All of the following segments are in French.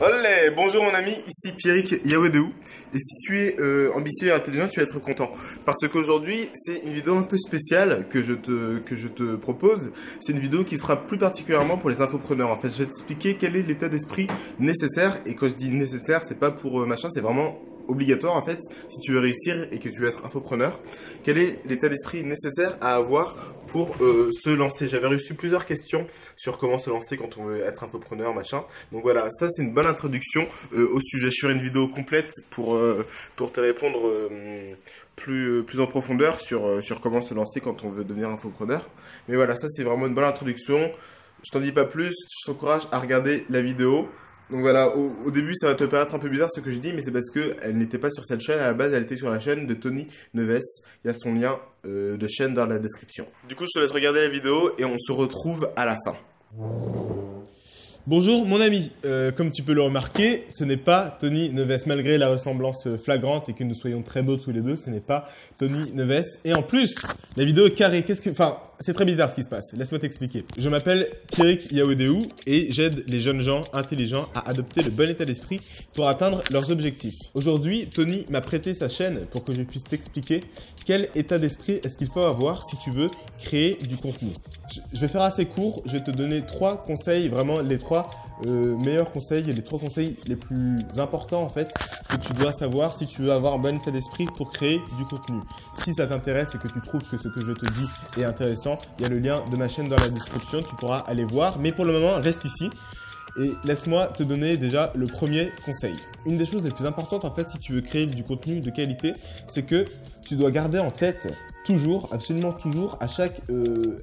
Olé, bonjour mon ami, ici Pierrick Yawedeou. Et si tu es ambitieux et intelligent, tu vas être content. Parce qu'aujourd'hui, c'est une vidéo un peu spéciale que je te propose. C'est une vidéo qui sera plus particulièrement pour les infopreneurs. En fait, je vais t'expliquer quel est l'état d'esprit nécessaire. Et quand je dis nécessaire, c'est pas pour machin, c'est vraiment obligatoire en fait, si tu veux réussir et que tu veux être infopreneur. Quel est l'état d'esprit nécessaire à avoir pour se lancer? J'avais reçu plusieurs questions sur comment se lancer quand on veut être infopreneur, machin. Donc voilà, ça c'est une bonne introduction au sujet. Je ferai une vidéo complète pour te répondre plus en profondeur sur comment se lancer quand on veut devenir infopreneur. Mais voilà, ça c'est vraiment une bonne introduction. Je t'en dis pas plus, je t'encourage à regarder la vidéo. Donc voilà, au début ça va te paraître un peu bizarre ce que je dis, mais c'est parce qu'elle n'était pas sur cette chaîne. À la base, elle était sur la chaîne de Tony Neves. Il y a son lien de chaîne dans la description. Du coup, je te laisse regarder la vidéo et on se retrouve à la fin. Bonjour mon ami, comme tu peux le remarquer, ce n'est pas Tony Neves, malgré la ressemblance flagrante et que nous soyons très beaux tous les deux, ce n'est pas Tony Neves. Et en plus, la vidéo est carrée, enfin, c'est très bizarre ce qui se passe, laisse-moi t'expliquer. Je m'appelle Pierrick Yawedeou et j'aide les jeunes gens intelligents à adopter le bon état d'esprit pour atteindre leurs objectifs. Aujourd'hui, Tony m'a prêté sa chaîne pour que je puisse t'expliquer quel état d'esprit est-ce qu'il faut avoir si tu veux créer du contenu. Je vais faire assez court, je vais te donner 3 conseils, vraiment les 3 meilleurs conseils et les 3 conseils les plus importants en fait que tu dois savoir si tu veux avoir un bon état d'esprit pour créer du contenu. Si ça t'intéresse et que tu trouves que ce que je te dis est intéressant, il y a le lien de ma chaîne dans la description, tu pourras aller voir. Mais pour le moment, reste ici. Et laisse-moi te donner déjà le premier conseil. Une des choses les plus importantes en fait si tu veux créer du contenu de qualité, c'est que tu dois garder en tête toujours, absolument toujours, à chaque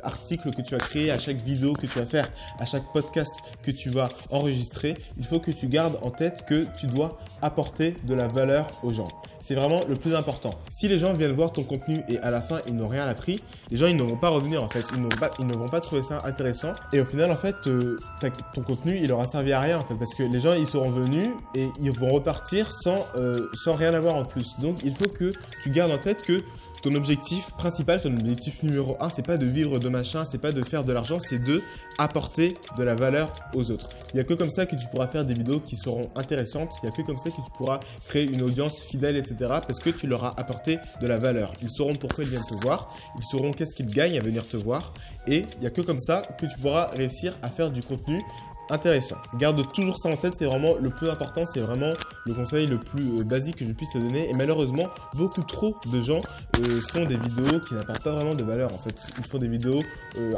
article que tu vas créer, à chaque vidéo que tu vas faire, à chaque podcast que tu vas enregistrer, il faut que tu gardes en tête que tu dois apporter de la valeur aux gens. C'est vraiment le plus important. Si les gens viennent voir ton contenu et à la fin ils n'ont rien appris, les gens ils ne vont pas revenir en fait, ils ne vont pas trouver ça intéressant et au final en fait ton contenu il aura servi à rien en fait parce que les gens ils seront venus et ils vont repartir sans rien avoir en plus. Donc il faut que tu gardes en tête que ton objectif principal, ton objectif numéro 1, c'est pas de vivre de machin, c'est pas de faire de l'argent, c'est de apporter de la valeur aux autres. Il n'y a que comme ça que tu pourras faire des vidéos qui seront intéressantes, il n'y a que comme ça que tu pourras créer une audience fidèle, etc. parce que tu leur as apporté de la valeur. Ils sauront pourquoi ils viennent te voir, ils sauront qu'est-ce qu'ils gagnent à venir te voir et il n'y a que comme ça que tu pourras réussir à faire du contenu intéressant. Garde toujours ça en tête, c'est vraiment le plus important, c'est vraiment le conseil le plus basique que je puisse te donner. Et malheureusement, beaucoup trop de gens font des vidéos qui n'apportent pas vraiment de valeur. En fait, ils font des vidéos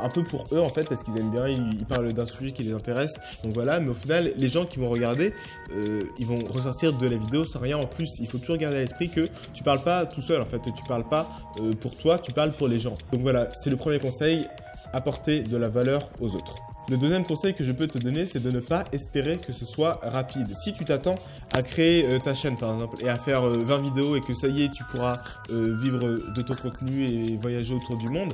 un peu pour eux en fait parce qu'ils aiment bien, ils parlent d'un sujet qui les intéresse. Donc voilà, mais au final, les gens qui vont regarder, ils vont ressortir de la vidéo sans rien en plus. Il faut toujours garder à l'esprit que tu parles pas tout seul en fait, tu parles pas pour toi, tu parles pour les gens. Donc voilà, c'est le premier conseil, apporter de la valeur aux autres. Le deuxième conseil que je peux te donner, c'est de ne pas espérer que ce soit rapide. Si tu t'attends à créer ta chaîne par exemple et à faire 20 vidéos et que ça y est, tu pourras vivre de ton contenu et voyager autour du monde,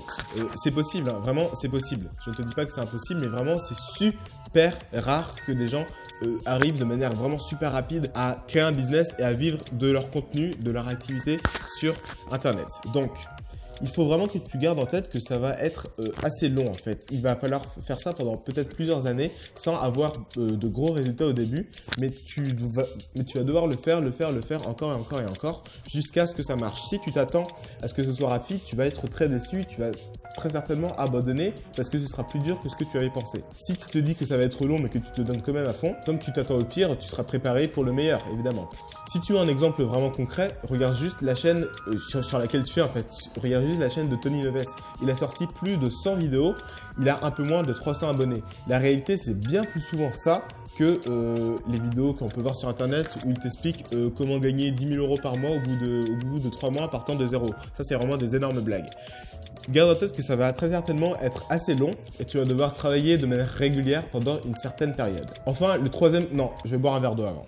c'est possible, hein, vraiment c'est possible. Je ne te dis pas que c'est impossible, mais vraiment c'est super rare que des gens arrivent de manière vraiment super rapide à créer un business et à vivre de leur contenu, de leur activité sur Internet. Donc, il faut vraiment que tu gardes en tête que ça va être assez long en fait. Il va falloir faire ça pendant peut-être plusieurs années sans avoir de gros résultats au début, mais tu vas devoir le faire encore et encore et encore jusqu'à ce que ça marche. Si tu t'attends à ce que ce soit rapide, tu vas être très déçu, tu vas très certainement abandonner parce que ce sera plus dur que ce que tu avais pensé. Si tu te dis que ça va être long mais que tu te donnes quand même à fond, comme tu t'attends au pire, tu seras préparé pour le meilleur évidemment. Si tu as un exemple vraiment concret, regarde juste la chaîne sur laquelle tu es en fait. Regarde juste la chaîne de Tony Neves. Il a sorti plus de 100 vidéos, il a un peu moins de 300 abonnés. La réalité, c'est bien plus souvent ça que les vidéos qu'on peut voir sur internet où il t'explique comment gagner 10 000 € par mois au bout de 3 mois partant de zéro. Ça, c'est vraiment des énormes blagues. Garde en tête que ça va très certainement être assez long et tu vas devoir travailler de manière régulière pendant une certaine période. Enfin, le troisième... Non, je vais boire un verre d'eau avant.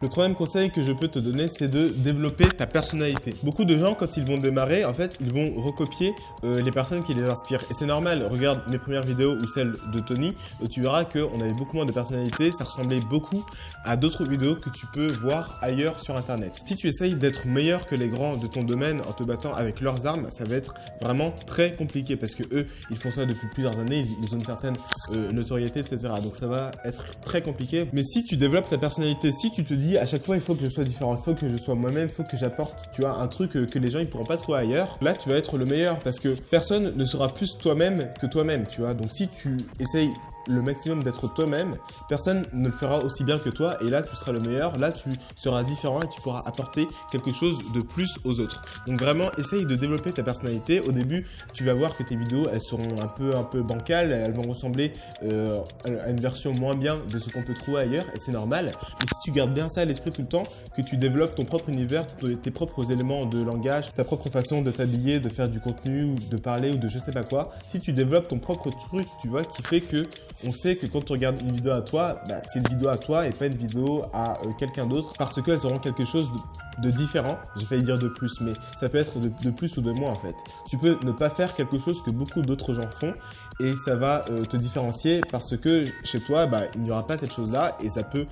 Le troisième conseil que je peux te donner, c'est de développer ta personnalité. Beaucoup de gens, quand ils vont démarrer, en fait, ils vont recopier les personnes qui les inspirent. Et c'est normal, regarde mes premières vidéos ou celles de Tony, tu verras qu'on avait beaucoup moins de personnalité, ça ressemblait beaucoup à d'autres vidéos que tu peux voir ailleurs sur Internet. Si tu essayes d'être meilleur que les grands de ton domaine en te battant avec leurs armes, ça va être vraiment très compliqué parce que eux, ils font ça depuis plusieurs années, ils ont une certaine notoriété, etc. Donc ça va être très compliqué. Mais si tu développes ta personnalité, si tu te dis à chaque fois il faut que je sois différent, il faut que je sois moi-même, il faut que j'apporte, tu vois, un truc que les gens ils pourront pas trouver ailleurs, là tu vas être le meilleur parce que personne ne sera plus toi-même que toi-même, tu vois. Donc si tu essayes le maximum d'être toi-même, personne ne le fera aussi bien que toi et là tu seras le meilleur, là tu seras différent et tu pourras apporter quelque chose de plus aux autres. Donc vraiment essaye de développer ta personnalité. Au début tu vas voir que tes vidéos elles seront un peu bancales, elles vont ressembler à une version moins bien de ce qu'on peut trouver ailleurs et c'est normal. Mais si tu gardes bien ça à l'esprit tout le temps, que tu développes ton propre univers, tes propres éléments de langage, ta propre façon de t'habiller, de faire du contenu ou de parler ou de je sais pas quoi, si tu développes ton propre truc, tu vois, qui fait que on sait que quand tu regardes une vidéo à toi, bah, c'est une vidéo à toi et pas une vidéo à quelqu'un d'autre parce qu'elles auront quelque chose de différent. J'ai failli dire de plus, mais ça peut être de plus ou de moins en fait. Tu peux ne pas faire quelque chose que beaucoup d'autres gens font et ça va te différencier parce que chez toi, bah, il n'y aura pas cette chose-là et ça peut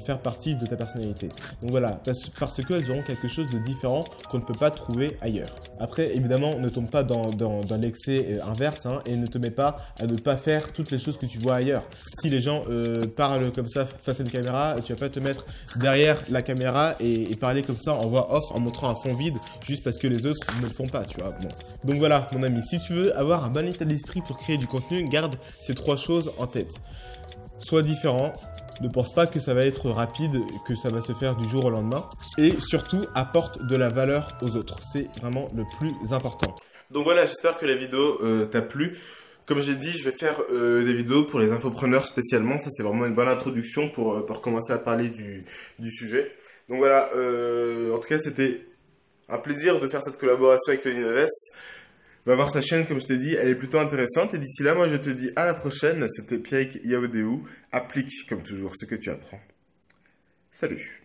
faire partie de ta personnalité. Donc voilà, parce qu'elles auront quelque chose de différent qu'on ne peut pas trouver ailleurs. Après, évidemment, ne tombe pas dans l'excès inverse hein, et ne te mets pas à ne pas faire toutes les choses que tu vois ailleurs. Si les gens parlent comme ça face à une caméra, tu vas pas te mettre derrière la caméra et parler comme ça en voix off en montrant un fond vide juste parce que les autres ne le font pas, tu vois. Bon. Donc voilà, mon ami, si tu veux avoir un bon état d'esprit pour créer du contenu, garde ces 3 choses en tête. Sois différent, ne pense pas que ça va être rapide, que ça va se faire du jour au lendemain et surtout apporte de la valeur aux autres. C'est vraiment le plus important. Donc voilà, j'espère que la vidéo t'a plu. Comme j'ai dit, je vais faire des vidéos pour les infopreneurs spécialement. Ça, c'est vraiment une bonne introduction pour commencer à parler du sujet. Donc voilà, en tout cas, c'était un plaisir de faire cette collaboration avec Tony Neves. Va voir sa chaîne, comme je t'ai dit, elle est plutôt intéressante. Et d'ici là, moi, je te dis à la prochaine. C'était Pierrick Yaodeou. Applique, comme toujours, ce que tu apprends. Salut!